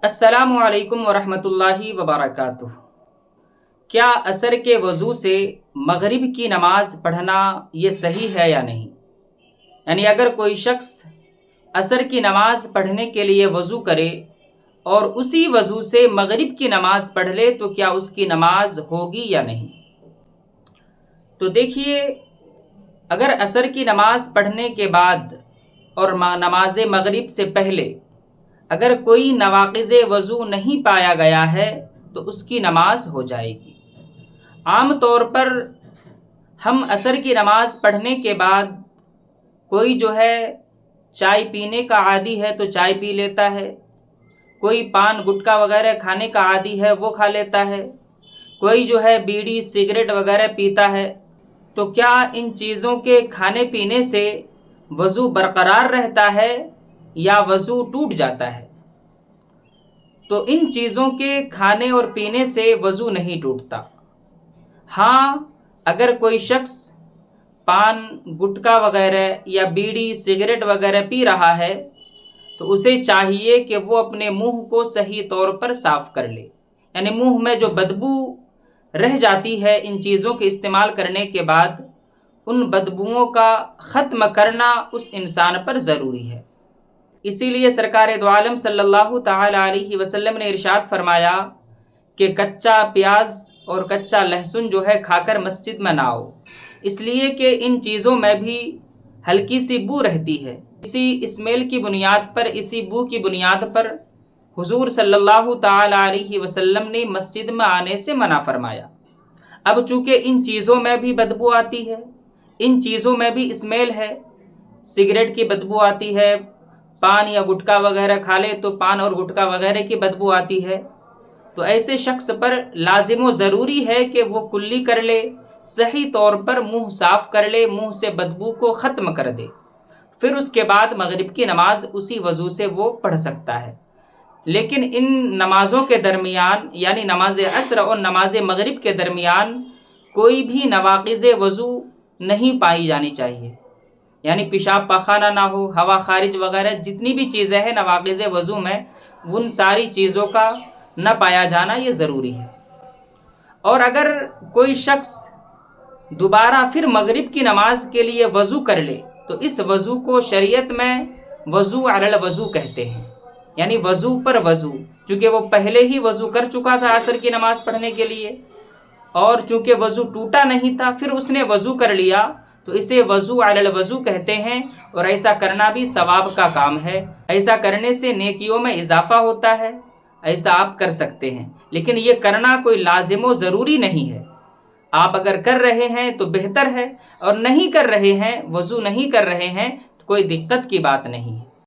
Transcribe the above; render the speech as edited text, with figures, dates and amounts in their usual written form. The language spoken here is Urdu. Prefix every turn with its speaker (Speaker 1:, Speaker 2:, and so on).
Speaker 1: السلام علیکم ورحمۃ وبرکاتہ۔ کیا عصر کے وضو سے مغرب کی نماز پڑھنا یہ صحیح ہے یا نہیں؟ یعنی اگر کوئی شخص عصر کی نماز پڑھنے کے لیے وضو کرے اور اسی وضو سے مغرب کی نماز پڑھ لے تو کیا اس کی نماز ہوگی یا نہیں؟ تو دیکھیے، اگر عصر کی نماز پڑھنے کے بعد اور نماز مغرب سے پہلے اگر کوئی نواقض وضو نہیں پایا گیا ہے تو اس کی نماز ہو جائے گی۔ عام طور پر ہم عصر کی نماز پڑھنے کے بعد کوئی چائے پینے کا عادی ہے تو چائے پی لیتا ہے، کوئی پان گٹکا وغیرہ کھانے کا عادی ہے وہ کھا لیتا ہے، کوئی بیڑی سگریٹ وغیرہ پیتا ہے۔ تو کیا ان چیزوں کے کھانے پینے سے وضو برقرار رہتا ہے یا وضو ٹوٹ جاتا ہے؟ تو ان چیزوں کے کھانے اور پینے سے وضو نہیں ٹوٹتا۔ ہاں، اگر کوئی شخص پان گٹکا وغیرہ یا بیڑی سگریٹ وغیرہ پی رہا ہے تو اسے چاہیے کہ وہ اپنے منہ کو صحیح طور پر صاف کر لے، یعنی منہ میں جو بدبو رہ جاتی ہے ان چیزوں کے استعمال کرنے کے بعد، ان بدبوؤں کا ختم کرنا اس انسان پر ضروری ہے۔ اسی لیے سرکار دو عالم صلی اللہ تعالی علیہ وسلم نے ارشاد فرمایا کہ کچا پیاز اور کچا لہسن کھا کر مسجد میں نہ آؤ، اس لیے کہ ان چیزوں میں بھی ہلکی سی بو رہتی ہے۔ اسی اسمیل کی بنیاد پر، اسی بو کی بنیاد پر حضور صلی اللہ تعالی علیہ وسلم نے مسجد میں آنے سے منع فرمایا۔ اب چونکہ ان چیزوں میں بھی بدبو آتی ہے، ان چیزوں میں بھی اسمیل ہے، سگریٹ کی بدبو آتی ہے، پان یا گٹکا وغیرہ کھا لے تو پان اور گٹکا وغیرہ کی بدبو آتی ہے، تو ایسے شخص پر لازم و ضروری ہے کہ وہ کلی کر لے، صحیح طور پر منہ صاف کر لے، منہ سے بدبو کو ختم کر دے، پھر اس کے بعد مغرب کی نماز اسی وضو سے وہ پڑھ سکتا ہے۔ لیکن ان نمازوں کے درمیان، یعنی نماز عصر اور نماز مغرب کے درمیان کوئی بھی نواقض وضو نہیں پائی جانی چاہیے، یعنی پیشاب پاخانہ نہ ہو، ہوا خارج وغیرہ جتنی بھی چیزیں ہیں نواقض وضو میں، ان ساری چیزوں کا نہ پایا جانا یہ ضروری ہے۔ اور اگر کوئی شخص دوبارہ پھر مغرب کی نماز کے لیے وضو کر لے تو اس وضو کو شریعت میں وضو علی الوضو کہتے ہیں، یعنی وضو پر وضو، چونکہ وہ پہلے ہی وضو کر چکا تھا عصر کی نماز پڑھنے کے لیے، اور چونکہ وضو ٹوٹا نہیں تھا پھر اس نے وضو کر لیا تو اسے وضو علی الوضو کہتے ہیں، اور ایسا کرنا بھی ثواب کا کام ہے، ایسا کرنے سے نیکیوں میں اضافہ ہوتا ہے، ایسا آپ کر سکتے ہیں، لیکن یہ کرنا کوئی لازم و ضروری نہیں ہے۔ آپ اگر کر رہے ہیں تو بہتر ہے، اور نہیں کر رہے ہیں، وضو نہیں کر رہے ہیں تو کوئی دقت کی بات نہیں ہے۔